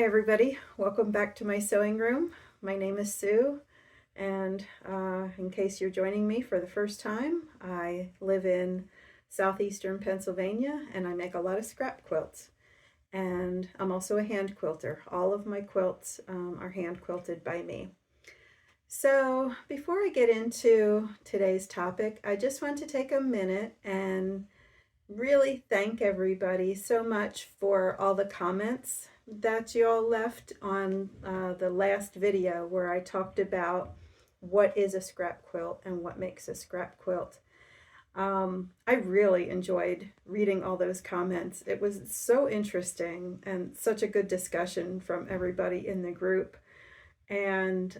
Hi everybody, welcome back to my sewing room. My name is Sue, and in case you're joining me for the first time, I live in southeastern Pennsylvania and I make a lot of scrap quilts. And I'm also a hand quilter. All of my quilts are hand quilted by me. So before I get into today's topic, I just want to take a minute and really thank everybody so much for all the comments that you all left on the last video where I talked about what is a scrap quilt and what makes a scrap quilt. I really enjoyed reading all those comments. It was so interesting and such a good discussion from everybody in the group. And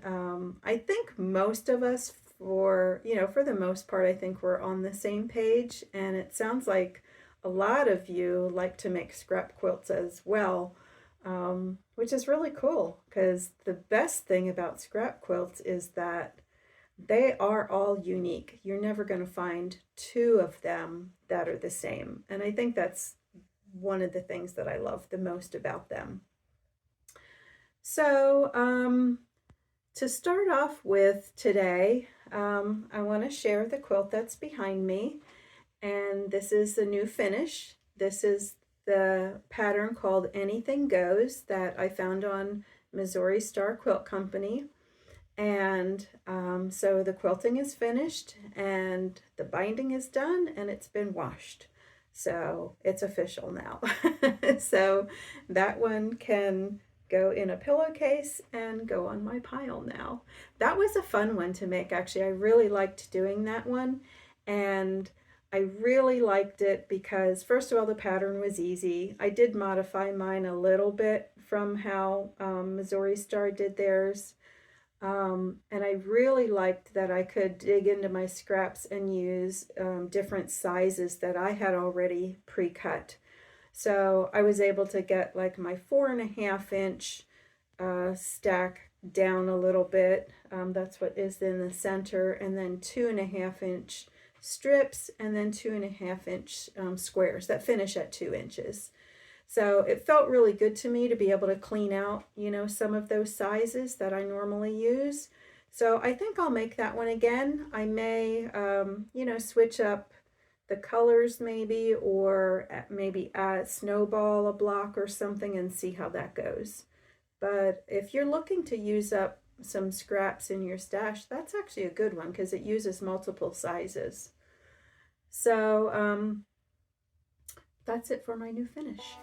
I think most of us, for the most part, I think we're on the same page, and it sounds like a lot of you like to make scrap quilts as well, which is really cool because the best thing about scrap quilts is that they are all unique. You're never going to find two of them that are the same, and I think that's one of the things that I love the most about them. So, to start off with today, I want to share the quilt that's behind me, and this is the new finish. This is the pattern called Anything Goes that I found on Missouri Star Quilt Company. And so the quilting is finished and the binding is done and it's been washed. So it's official now. So that one can go in a pillowcase and go on my pile now. That was a fun one to make, actually. I really liked doing that one, and I really liked it because, first of all, the pattern was easy. I did modify mine a little bit from how Missouri Star did theirs, and I really liked that I could dig into my scraps and use different sizes that I had already pre-cut. So I was able to get like my 4.5 inch stack down a little bit. That's what is in the center, and then 2.5 inch strips, and then 2.5 inch squares that finish at 2 inches. So it felt really good to me to be able to clean out, some of those sizes that I normally use. So I think I'll make that one again. I may, switch up the colors maybe, or maybe add snowball a block or something and see how that goes. But if you're looking to use up some scraps in your stash, that's actually a good one because it uses multiple sizes. So that's it for my new finish.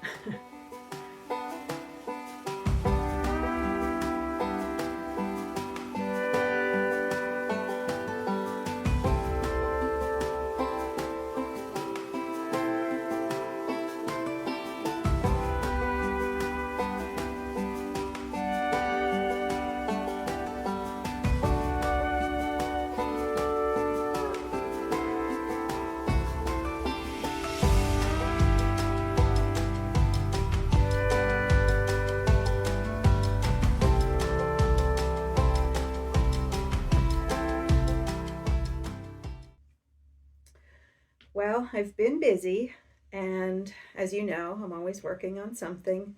Well, I've been busy, and as you know, I'm always working on something.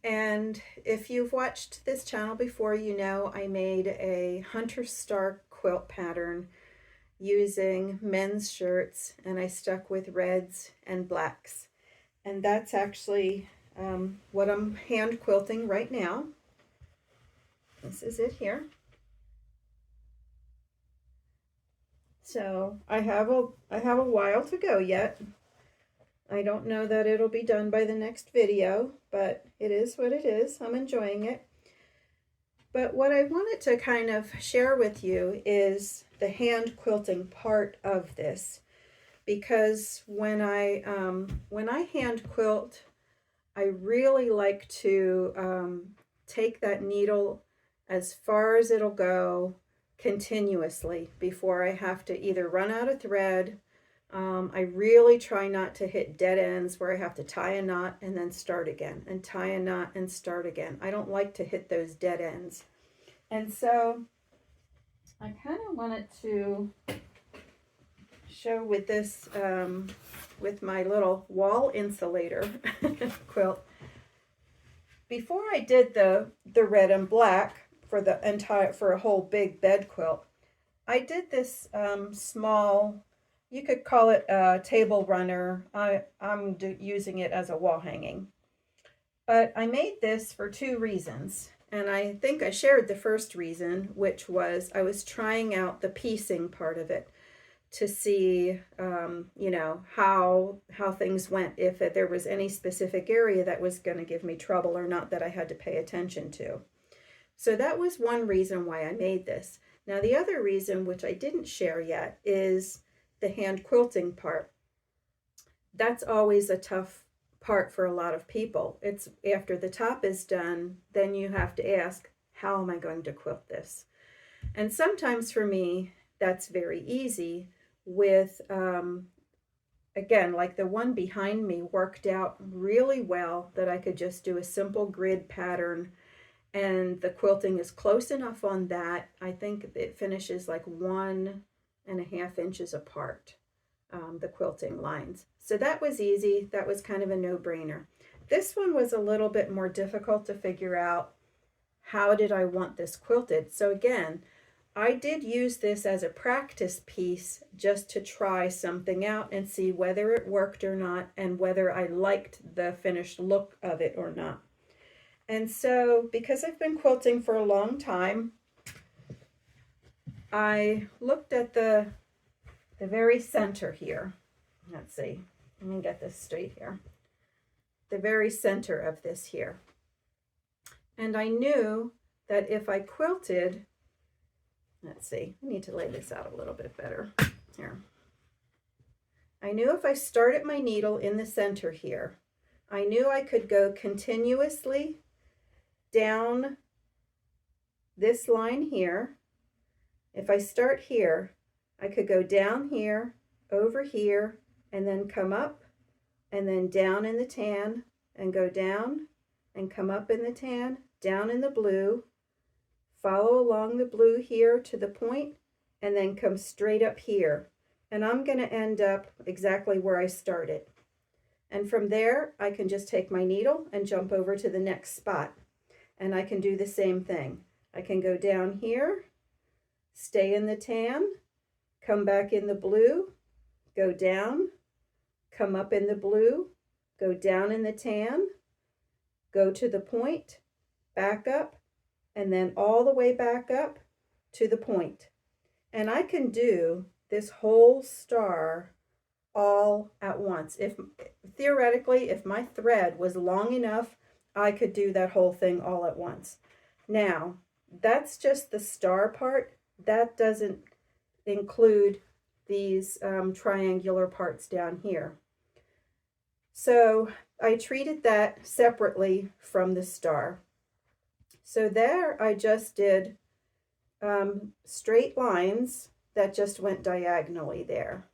And if you've watched this channel before, you know I made a Hunter Star quilt pattern using men's shirts, and I stuck with reds and blacks. And that's actually what I'm hand quilting right now. This is it here. So I have a while to go yet. I don't know that it'll be done by the next video, but it is what it is. I'm enjoying it. But what I wanted to kind of share with you is the hand quilting part of this, because when I hand quilt, I really like to take that needle as far as it'll go continuously before I have to either run out of thread. I really try not to hit dead ends where I have to tie a knot and then start again and tie a knot and start again. I don't like to hit those dead ends. And so I kind of wanted to show with this, with my little wall insulator quilt. Before I did the red and black for for a whole big bed quilt, I did this small, you could call it a table runner. I'm using it as a wall hanging. But I made this for two reasons. And I think I shared the first reason, which was I was trying out the piecing part of it to see, you know, how things went, if there was any specific area that was going to give me trouble or not that I had to pay attention to. So that was one reason why I made this. Now the other reason, which I didn't share yet, is the hand quilting part. That's always a tough part for a lot of people. It's after the top is done, then you have to ask, how am I going to quilt this? And sometimes for me, that's very easy with, again, like the one behind me worked out really well that I could just do a simple grid pattern, and the quilting is close enough on that. I think it finishes like 1.5 inches apart, the quilting lines. So that was easy. That was kind of a no-brainer. This one was a little bit more difficult to figure out, how did I want this quilted? So again, I did use this as a practice piece just to try something out and see whether it worked or not, and whether I liked the finished look of it or not. And so, because I've been quilting for a long time, I looked at the very center here. Let's see, let me get this straight here. The very center of this here. And I knew that if I quilted, let's see, I need to lay this out a little bit better here. I knew if I started my needle in the center here, I knew I could go continuously down this line here. If I start here, I could go down here, over here, and then come up, and then down in the tan, and go down, and come up in the tan, down in the blue, follow along the blue here to the point, and then come straight up here. And I'm going to end up exactly where I started. And from there, I can just take my needle and jump over to the next spot. And I can do the same thing. I can go down here, stay in the tan, come back in the blue, go down, come up in the blue, go down in the tan, go to the point, back up, and then all the way back up to the point. And I can do this whole star all at once. If theoretically, if my thread was long enough, I could do that whole thing all at once. Now, that's just the star part. That doesn't include these triangular parts down here. So I treated that separately from the star. So there I just did straight lines that just went diagonally there.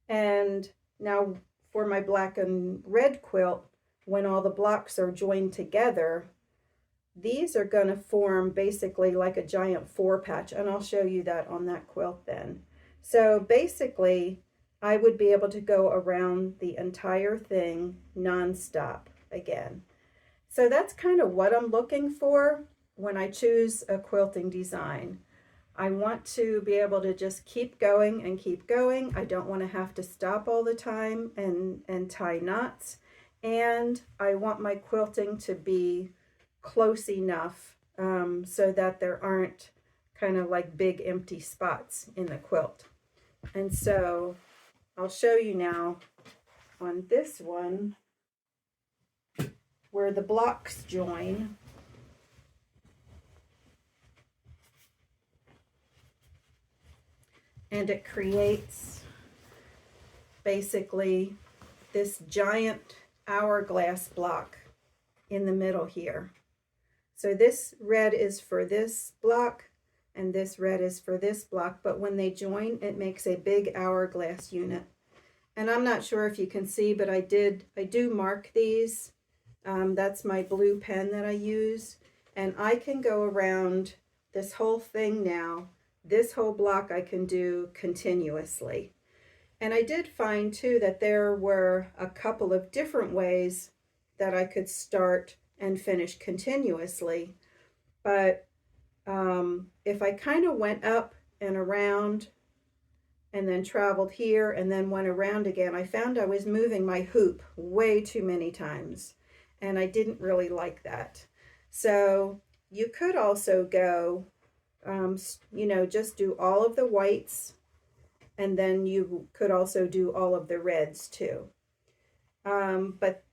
And now for my black and red quilt, when all the blocks are joined together, these are going to form basically like a giant 4-patch, and I'll show you that on that quilt then. So basically, I would be able to go around the entire thing non-stop again. So that's kind of what I'm looking for when I choose a quilting design. I want to be able to just keep going and keep going. I don't want to have to stop all the time and tie knots. And I want my quilting to be close enough so that there aren't kind of like big empty spots in the quilt. And so I'll show you now on this one where the blocks join. And it creates basically this giant hourglass block in the middle here. So this red is for this block and this red is for this block, but when they join, it makes a big hourglass unit. And I'm not sure if you can see, but I do mark these. That's my blue pen that I use, and I can go around this whole thing now. This whole block I can do continuously. And I did find too that there were a couple of different ways that I could start and finish continuously. But if I kind of went up and around and then traveled here and then went around again, I found I was moving my hoop way too many times, and I didn't really like that. So you could also go, just do all of the whites, and then you could also do all of the reds too. But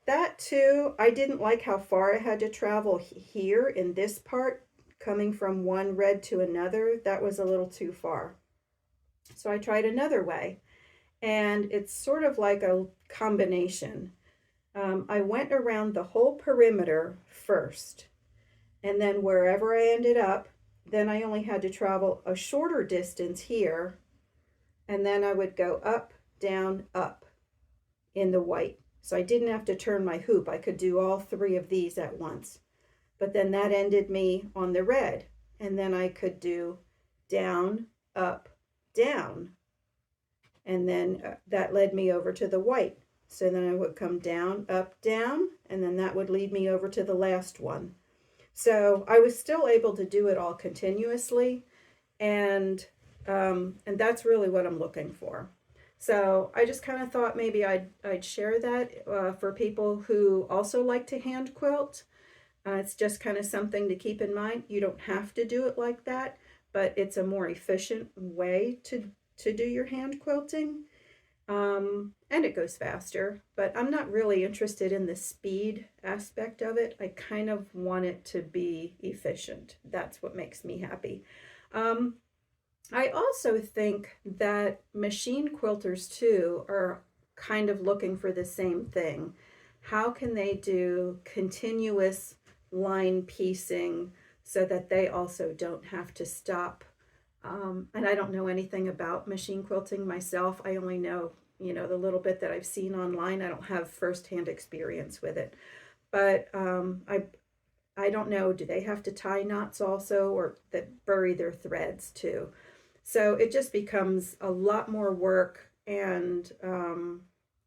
that too, I didn't like how far I had to travel here in this part, coming from one red to another. That was a little too far. So I tried another way, and it's sort of like a combination. I went around the whole perimeter first, and then wherever I ended up, then I only had to travel a shorter distance here, and then I would go up, down, up in the white. So I didn't have to turn my hoop. I could do all three of these at once. But then that ended me on the red, and then I could do down, up, down, and then that led me over to the white. So then I would come down, up, down, and then that would lead me over to the last one. So I was still able to do it all continuously, and that's really what I'm looking for. So I just kind of thought maybe I'd share that for people who also like to hand quilt. It's just kind of something to keep in mind. You don't have to do it like that, but it's a more efficient way to do your hand quilting. And it goes faster, but I'm not really interested in the speed aspect of it. I kind of want it to be efficient. That's what makes me happy. I also think that machine quilters too are kind of looking for the same thing. How can they do continuous line piecing so that they also don't have to stop? And I don't know anything about machine quilting myself. I only know, the little bit that I've seen online. I don't have firsthand experience with it. But I don't know, do they have to tie knots also, or that bury their threads too? So it just becomes a lot more work, and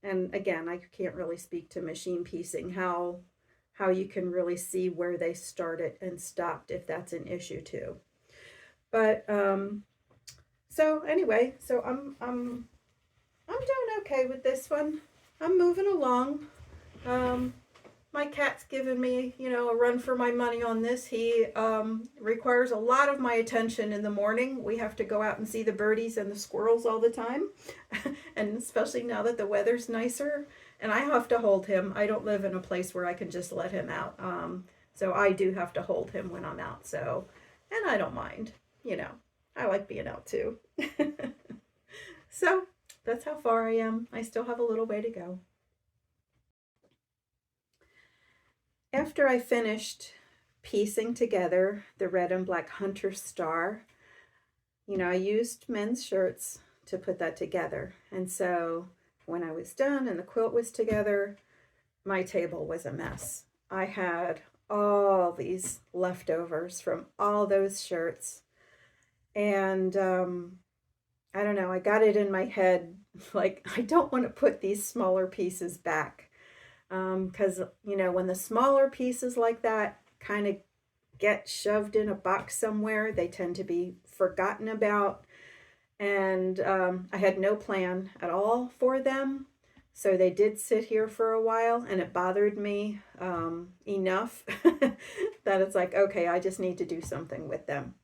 again, I can't really speak to machine piecing, how you can really see where they started and stopped, if that's an issue too. But so anyway, so I'm doing okay with this one. I'm moving along. Um, my cat's given me, a run for my money on this. He requires a lot of my attention in the morning. We have to go out and see the birdies and the squirrels all the time, and especially now that the weather's nicer. And I have to hold him. I don't live in a place where I can just let him out. So I do have to hold him when I'm out. So, and I don't mind. I like being out too. So that's how far I am. I still have a little way to go. After I finished piecing together the red and black hunter star, I used men's shirts to put that together. And so when I was done and the quilt was together, my table was a mess. I had all these leftovers from all those shirts. And I don't know, I got it in my head, like, I don't want to put these smaller pieces back. Because, when the smaller pieces like that kind of get shoved in a box somewhere, they tend to be forgotten about. And I had no plan at all for them. So they did sit here for a while, and it bothered me enough that it's like, okay, I just need to do something with them.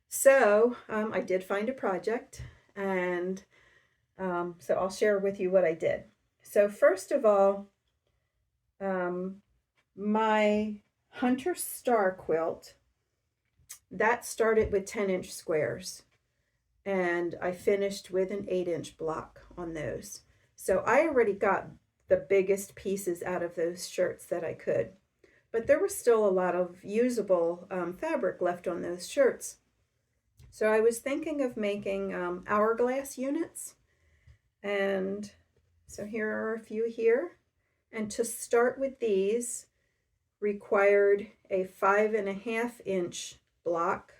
So I did find a project, and so I'll share with you what I did. So first of all, my Hunter Star quilt, that started with 10-inch squares, and I finished with an 8-inch block on those. So I already got the biggest pieces out of those shirts that I could, but there was still a lot of usable fabric left on those shirts. So I was thinking of making hourglass units, and so here are a few here. And to start with these required a 5.5-inch block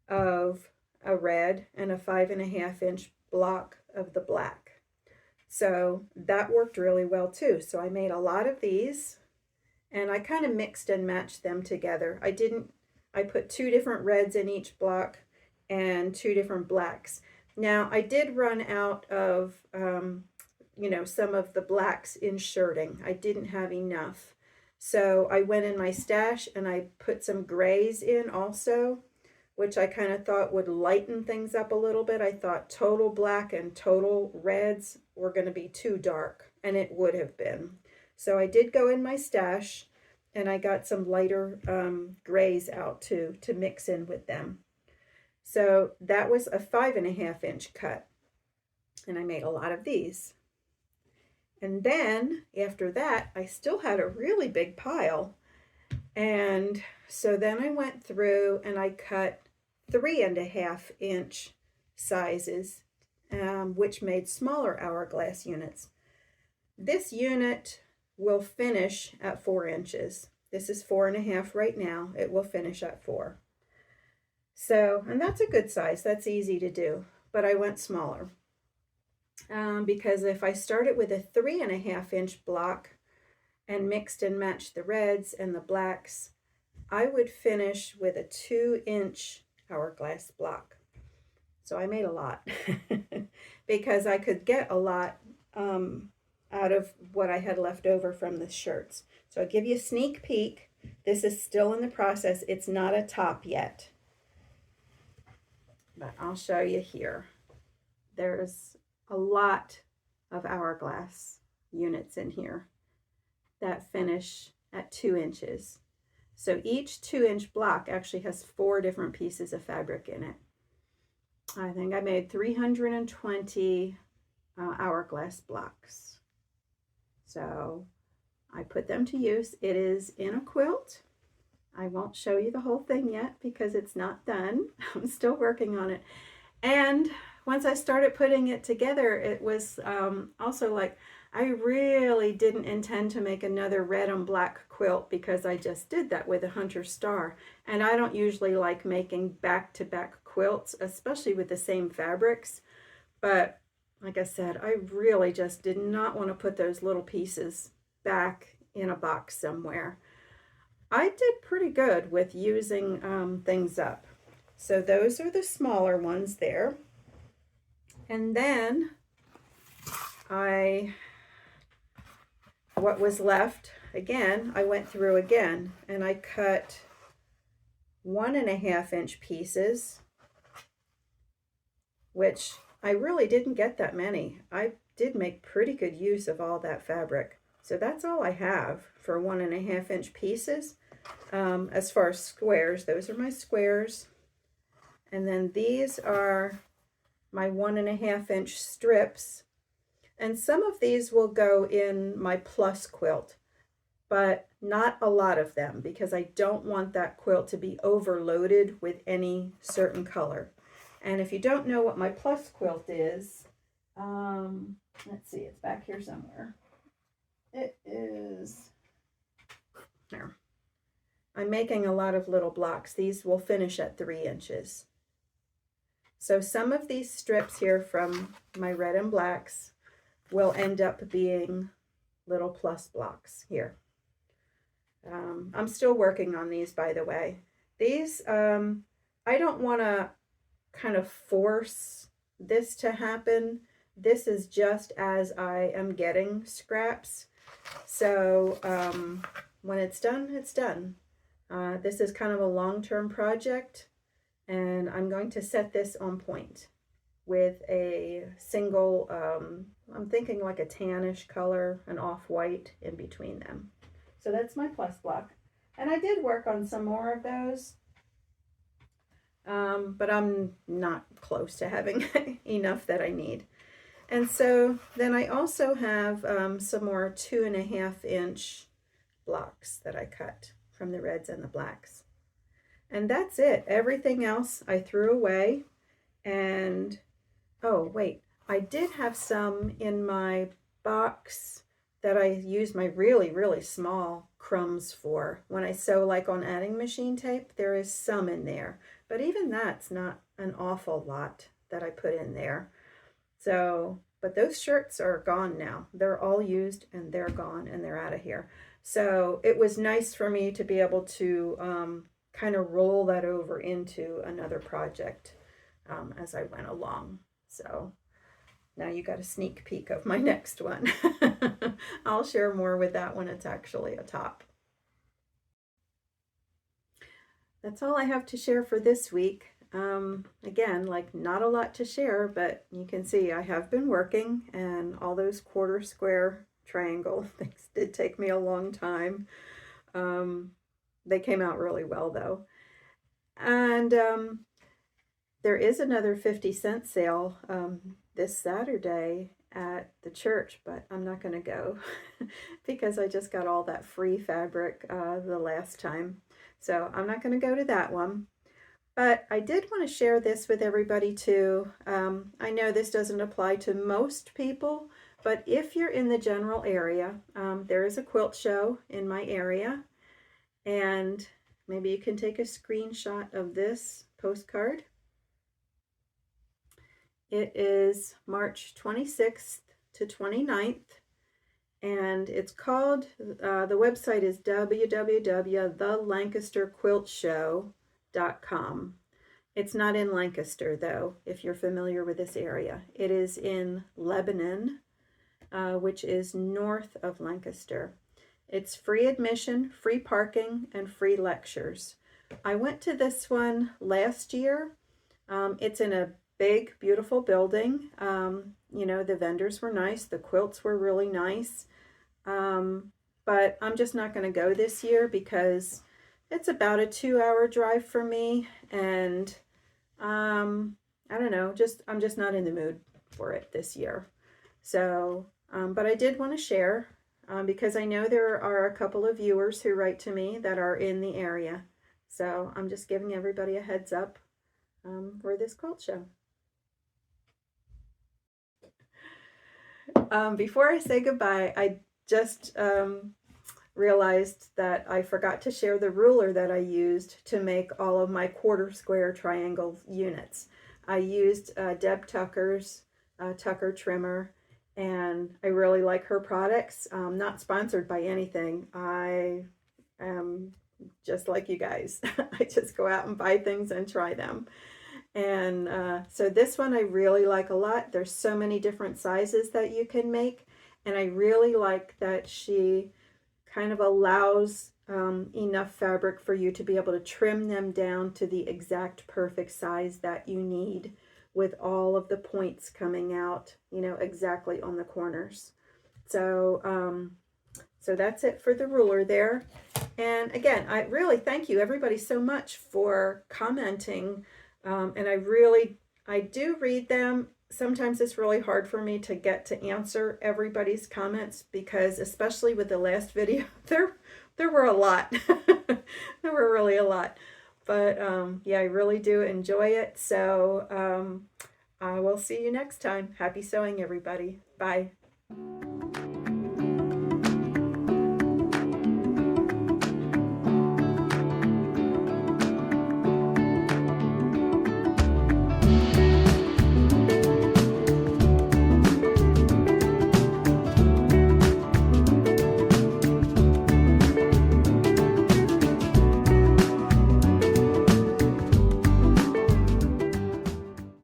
of a red and a 5.5-inch block of the black. So that worked really well too. So I made a lot of these, and I kind of mixed and matched them together. I put two different reds in each block and two different blacks. Now I did run out of, some of the blacks in shirting. I didn't have enough. So I went in my stash and I put some grays in also, which I kind of thought would lighten things up a little bit. I thought total black and total reds were going to be too dark, and it would have been. So I did go in my stash and I got some lighter grays out too to mix in with them. So that was a 5.5-inch cut, and I made a lot of these. And then after that, I still had a really big pile. And so then I went through and I cut 3.5-inch sizes, which made smaller hourglass units. This unit will finish at 4 inches. This is 4.5 right now. It will finish at 4. So, and that's a good size. That's easy to do, but I went smaller. Because if I started with a 3.5-inch block and mixed and matched the reds and the blacks, I would finish with a 2-inch hourglass block. So I made a lot because I could get a lot out of what I had left over from the shirts. So I'll give you a sneak peek. This is still in the process. It's not a top yet, but I'll show you here. There's a lot of hourglass units in here that finish at 2 inches. So each 2-inch block actually has 4 different pieces of fabric in it. I think I made 320 hourglass blocks. So I put them to use. It is in a quilt. I won't show you the whole thing yet because it's not done. I'm still working on it. And once I started putting it together, it was also like, I really didn't intend to make another red and black quilt because I just did that with a Hunter Star. And I don't usually like making back-to-back quilts, especially with the same fabrics. But like I said, I really just did not want to put those little pieces back in a box somewhere. I did pretty good with using things up. So those are the smaller ones there. And then what was left, again, I went through again and I cut 1.5-inch pieces, which I really didn't get that many. I did make pretty good use of all that fabric. So that's all I have for 1.5-inch pieces. As far as squares, those are my squares. And then these are my 1.5-inch strips. And some of these will go in my plus quilt, but not a lot of them because I don't want that quilt to be overloaded with any certain color. And if you don't know what my plus quilt is, let's see, it's back here somewhere. It is there. I'm making a lot of little blocks. These will finish at 3 inches. So some of these strips here from my red and blacks will end up being little plus blocks here. I'm still working on these, by the way. These, I don't want to kind of force this to happen. This is just as I am getting scraps. So when it's done, it's done. This is kind of a long-term project, and I'm going to set this on point with a single, I'm thinking like a tannish color, an off-white in between them. So that's my plus block. And I did work on some more of those, but I'm not close to having enough that I need. And so then I also have some more 2.5-inch blocks that I cut from the reds and the blacks. And that's it. Everything else I threw away. And oh wait, I did have some in my box that I use my really, really small crumbs for. When I sew like on adding machine tape, there is some in there. But even that's not an awful lot that I put in there. So But those shirts are gone now. They're all used and they're gone and they're out of here. So it was nice for me to be able to kind of roll that over into another project as I went along. So now you got a sneak peek of my next one. I'll share more with that when it's actually a top. That's all I have to share for this week. Again, like not a lot to share, but you can see I have been working, and all those quarter square triangle things did take me a long time. They came out really well though. And there is another 50-cent sale this Saturday at the church, but I'm not going to go because I just got all that free fabric the last time. So I'm not going to go to that one. But I did want to share this with everybody too. I know this doesn't apply to most people, but if you're in the general area, there is a quilt show in my area, and maybe you can take a screenshot of this postcard. It is March 26th to 29th, and it's called, the website is www.thelancasterquiltshow.com. It's not in Lancaster, though, if you're familiar with this area. It is in Lebanon, which is north of Lancaster. It's free admission, free parking, and free lectures. I went to this one last year. It's in a big, beautiful building. You know, the vendors were nice. The quilts were really nice. But I'm just not going to go this year because it's about a 2-hour drive for me, and I don't know, I'm just not in the mood for it this year. So, but I did want to share because I know there are a couple of viewers who write to me that are in the area. So I'm just giving everybody a heads up for this quilt show. Before I say goodbye, I just realized that I forgot to share the ruler that I used to make all of my quarter square triangle units. I used Deb Tucker's Tucker trimmer, and I really like her products. Not sponsored by anything. I am just like you guys. I just go out and buy things and try them. And so this one I really like a lot. There's so many different sizes that you can make, and I really like that she kind of allows enough fabric for you to be able to trim them down to the exact perfect size that you need, with all of the points coming out, you know, exactly on the corners. So so that's it for the ruler there. And again, I really thank you everybody so much for commenting, and I do read them. Sometimes it's really hard for me to get to answer everybody's comments because, especially with the last video, there were a lot. There were really a lot. But yeah, I really do enjoy it. So I will see you next time. Happy sewing, everybody. Bye.